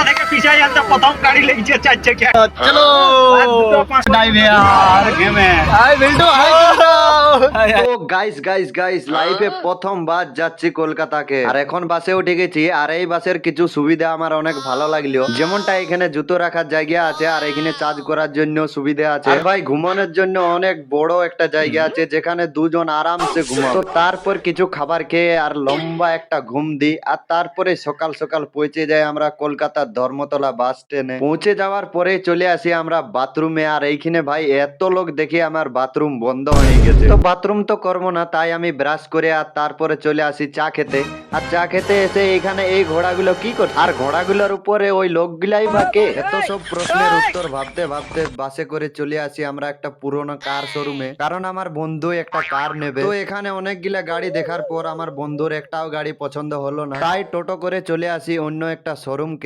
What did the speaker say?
অনেকে পিছাই আনতে প্রথম গাড়ি লেগেছে 4 চাকা। চলো তো গাইস লাইফে প্রথমবার যাচ্ছি কলকাতাকে, আর এখন বাসে উঠে গেছি। আর এই বাসের কিছু সুবিধা আমার অনেক ভালো লাগলো, যেমনটা এখানে জুতো রাখার জায়গা আছে, আর এখানে চার্জ করার জন্য সুবিধা আছে। আর ভাই ঘুমানোর জন্য অনেক বড় একটা জায়গা আছে, যেখানে দুজন আরামসে ঘুমাও। তো তারপর কিছু খাবার খেয়ে আর লম্বা একটা ঘুম দিই, আর তারপরে সকাল সকাল পৌঁছে যাই আমরা কলকাতার ধর্মতলা বাস স্ট্যান্ডে। পৌঁছে যাওয়ার পরে চলে আসি আমরা বাথরুমে। আর এইখানে ভাই এত লোক দেখে আমার বাথরুম বন্ধ হয়ে গেছে। তো বাথরুম তো করবো না, তাই আমি ব্রাশ করে আর তারপরে চলে আসি চা খেতে। আর চা খেতে এসে এখানে এই ঘোড়াগুলো কি করছে, আর ঘোড়াগুলোর উপরে ওই লোকগুলাই বা কে? এত সব প্রশ্নের উত্তর ভাবতে ভাবতে বাসে করে চলে আসি আমরা একটা পুরোনো কার শোরুমে, কারণ আমার বন্ধু একটা কার নেবে। তো এখানে অনেকগুলা গাড়ি দেখার পর আমার বন্ধুর একটাও গাড়ি পছন্দ হলো না, তাই টোটো করে চলে আসি অন্য একটা শোরুমকে।